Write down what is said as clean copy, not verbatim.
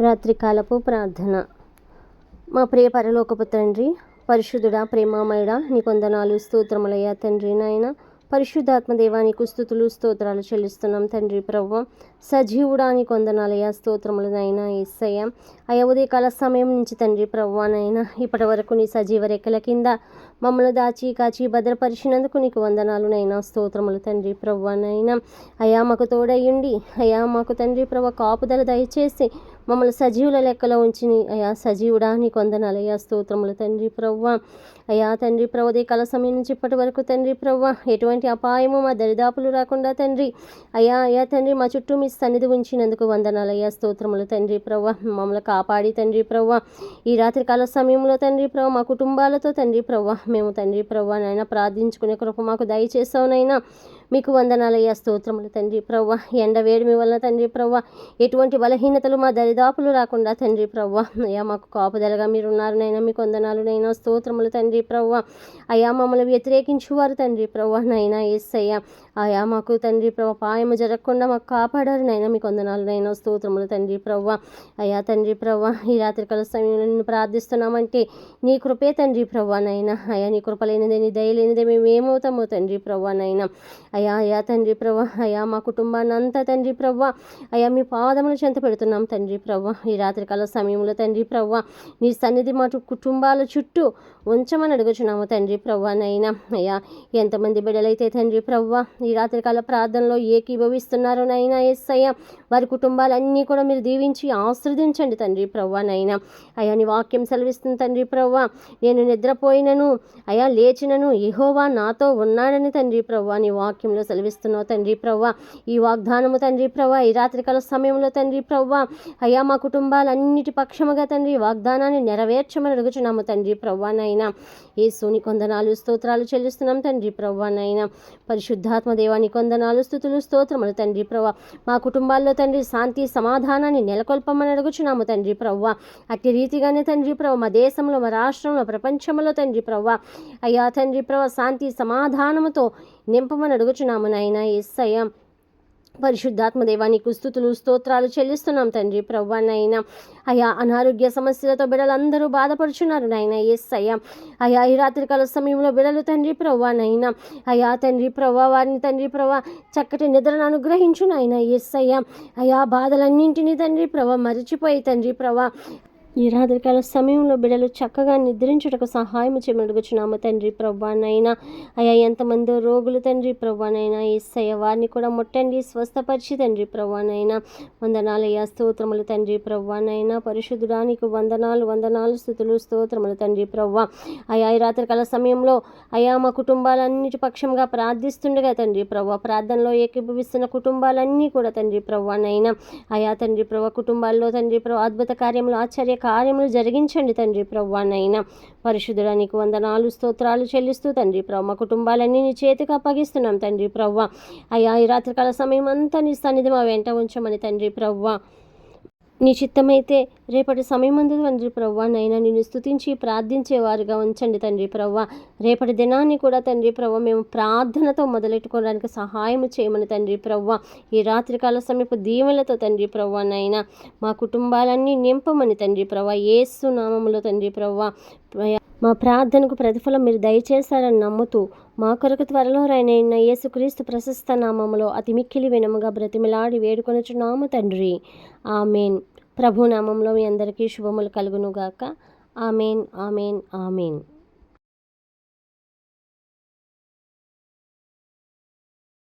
రాత్రికాలపు ప్రార్థన. మా ప్రియ పరలోకపు తండ్రి, పరిశుద్ధుడా, ప్రేమామయుడా, నీ వందనాలు స్తోత్రములయ్యా తండ్రి. నాయన పరిశుద్ధాత్మ దేవానికి స్తుతులు స్తోత్రాలు చెల్లిస్తున్నాం తండ్రి. ప్రవ్వ సజీవుడా నీకు వందనాలయ్యా, స్తోత్రములు నైనా యేసయ్య. అయ్యా ఉదయకాల సమయం నుంచి తండ్రి ప్రవ్వానైనా ఇప్పటి వరకు నీ సజీవ రెక్కల కింద మమ్మల్ని దాచి కాచి భద్రపరిచినందుకు నీకు వందనాలు నైనా, స్తోత్రములు తండ్రి ప్రవ్వానైనా. అయ్యా మాకు తోడయ్యుండి అయ్యా మాకు తండ్రి ప్రవ్వ కాపుదల దయచేసి మమ్మల్ని సజీవుల లెక్కలో ఉంచి అయ్యా సజీవుడా నీకు వందనాలయ్యా, స్తోత్రములు తండ్రి ప్రవ్వ. అయ్యా తండ్రి ప్రవ్వ కాల సమయం నుంచి ఇప్పటి వరకు తండ్రి ప్రవ్వ ఎటువంటి అపాయము మా దరిదాపులు రాకుండా తండ్రి అయ్యా తండ్రి మా చుట్టూ మీ సన్నిధి ఉంచినందుకు వందనాలయ్యా, స్తోత్రములు తండ్రి ప్రవ్వ. మమ్మల్ని కాపాడి తండ్రి ప్రవ్వ ఈ రాత్రికాల సమయంలో తండ్రి ప్రవ్వ మా కుటుంబాలతో తండ్రి ప్రవ్వ మేము తండ్రి ప్రవ్వ నైనా ప్రార్థించుకునే కృప మాకు దయచేసావునైనా మీకు వందనాలయ్యా, స్తోత్రములు తండ్రి ప్రవ్వ. ఎండ వేడిమి వలన తండ్రి ప్రవ్వ ఎటువంటి బలహీనతలు మా దరిదాపులు రాకుండా తండ్రి ప్రవ్వ అయ్యా మాకు కాపుదలగా మీరు ఉన్నారునైనా మీకు వందనాలునైనా, స్తోత్రములు తండ్రి ప్రవ్వ. అయ్యా మమ్మల్ని వ్యతిరేకించువారు తండ్రి ప్రవ్వ నైనా యేసయ్యా అయ్యా మాకు తండ్రి ప్రవ్వ పాయము జరగకుండా మాకు కాపాడారు నైనా మీకు వందనాలునైనా, స్తోత్రములు తండ్రి ప్రవ్వ. అయ్యా తండ్రి ప్రవ్వ ఈ రాత్రికాల సమయంలో నిన్ను ప్రార్థిస్తున్నామంటే నీ కృపే తండ్రి ప్రవ్వ నైనా. అయ్యా నీ కృప లేనిదే నీ దయ లేనిదే మేము ఏమవుతామో తండ్రి ప్రవ్వ నైనా. అయ్యా తండ్రి ప్రవ్వ అయ్యా మా కుటుంబాన్ని అంతా తండ్రి ప్రవ్వ అయ్యా మీ పాదములు చెంత పెడుతున్నాం తండ్రి ప్రవ్వ ఈ రాత్రికాల సమయంలో తండ్రి ప్రవ్వ నీ సన్నిధి మా కుటుంబాల చుట్టూ ఉంచమని అడుగుచున్నాము తండ్రి ప్రవ్వనైనా. అయ్యా ఎంతమంది బిడ్డలైతే తండ్రి ప్రవ్వ ఈ రాత్రికాల ప్రార్థనలో ఏకీభవిస్తున్నారో నైనా యేసయ్య వారి కుటుంబాలన్నీ కూడా మీరు దీవించి ఆశీర్వదించండి తండ్రి ప్రవ్వనైనా. అయ్యా నీ వాక్యం సెలవిస్తుంది తండ్రి ప్రవ్వ నేను నిద్రపోయినను అయ్యా లేచినను యెహోవా నాతో ఉన్నాడని తండ్రి ప్రవ్వ నీ వాక్యంలో సెలవిస్తున్నావు తండ్రి ప్రవ్వ. ఈ వాగ్దానము తండ్రి ప్రవ్వ ఈ రాత్రికాల సమయంలో తండ్రి ప్రవ్వ అయ్యా మా కుటుంబాలన్నిటి పక్షముగా తండ్రి వాగ్దానాన్ని నెరవేర్చమని అడుగుచున్నాము తండ్రి ప్రవ్వనైనా. యేసుని కొందనాలు స్తోత్రాలు చెల్లిస్తున్నాం తండ్రి ప్రవ్వనైనా. పరిశుద్ధాత్మ దేవానికి వందనాలు స్తుతులు స్తోత్రములు తండ్రి ప్రవ్వ. మా కుటుంబాల్లో తండ్రి శాంతి సమాధానాన్ని నెలకొల్పమని అడుగుచున్నాము తండ్రి ప్రవ్వ. అట్టి రీతిగానే తండ్రి ప్రవ్వ మా దేశంలో మా రాష్ట్రంలో ప్రపంచంలో తండ్రి ప్రవ్వ అయ్యా తండ్రి ప్రవ్వ శాంతి సమాధానముతో నింపమని అడుగుచున్నాము నాయనా యేసయ్య. పరిశుద్ధాత్మ దేవానికి స్తుతులు స్తోత్రాలు చెల్లిస్తున్నాం తండ్రి ప్రవ్వనైనా. అయ్యా అనారోగ్య సమస్యలతో బిడ్డలందరూ బాధపడుచున్నారు నాయన యేసయ్య. అయ్యా ఈ రాత్రికాల సమయంలో బిడ్డలు తండ్రి ప్రవ్వనైనా అయ్యా తండ్రి ప్రవ్వ వారిని తండ్రి ప్రవ్వ చక్కటి నిద్రను అనుగ్రహించు నాయన యేసయ్య. అయ్యా బాధలన్నింటినీ తండ్రి ప్రవ్వ మరిచిపోయి తండ్రి ప్రవ్వ ఈ రాత్రికాల సమయంలో బిడ్డలు చక్కగా నిద్రించుటకు సహాయం చేయమని అడుగుచున్నాము తండ్రి ప్రవ్వనైనా. అయ్యా ఎంతమందో రోగులు తండ్రి ప్రవ్వనైనా యేసయ్య వారిని కూడా ముట్టండి స్వస్థపరిచి తండ్రి ప్రవ్వనైనా. వందనాలయ్యా, స్తోత్రములు తండ్రి ప్రవ్వనైనా. పరిశుద్ధుడానికి వందనాలు స్తుతులు స్తోత్రములు తండ్రి ప్రవ్వ. అయ్యా ఈ రాత్రికాల సమయంలో అయ్యా మా కుటుంబాలన్నిటి పక్షంగా ప్రార్థిస్తుండగా తండ్రి ప్రవ్వ ప్రార్థనలో ఏకీభవిస్తున్న కుటుంబాలన్నీ కూడా తండ్రి ప్రవ్వనైనా. అయ్యా తండ్రి ప్రవ్వ కుటుంబాల్లో తండ్రి ప్రవ్వ అద్భుత కార్యములు ఆశ్చర్య కార్యములు జరిగించండి తండ్రి ప్రవ్వనైనా. పరిశుద్ధుడానికి వందనాలు స్తోత్రాలు చెల్లిస్తూ తండ్రి ప్రవ్వ మా కుటుంబాలన్నీ నీ చేతికి అప్పగిస్తున్నాం తండ్రి ప్రవ్వ. అయ్యా ఈ రాత్రికాల సమయం అంతా నీ సన్నిధి మా వెంట ఉంచమని తండ్రి ప్రవ్వ. నీ చిత్తమైతే రేపటి సమయం అందు తండ్రి ప్రవ్వనైనా నిన్ను స్తుతించి ప్రార్థించేవారుగా ఉంచండి తండ్రి ప్రవ్వ. రేపటి దినాన్ని కూడా తండ్రి ప్రవ్వ మేము ప్రార్థనతో మొదలెట్టుకోవడానికి సహాయం చేయమని తండ్రి ప్రవ్వ. ఈ రాత్రికాల సమయపు దీవెనలతో తండ్రి ప్రవ్వనైనా మా కుటుంబాలన్నీ నింపమని తండ్రి ప్రవ్వ యేసు నామములో తండ్రి ప్రవ్వ. మా ప్రార్థనకు ప్రతిఫలం మీరు దయచేశారని నమ్ముతూ మా కొరకు త్వరలో రాయనైన యేసుక్రీస్తు ప్రశస్త నామములో అతి మిక్కిలి వినముగా బ్రతిమిలాడి వేడుకొనుచున్నాము తండ్రి. ఆమెన్. ప్రభు నామంలో మీ అందరికీ శుభములు కలుగునుగాక. Amen amen amen.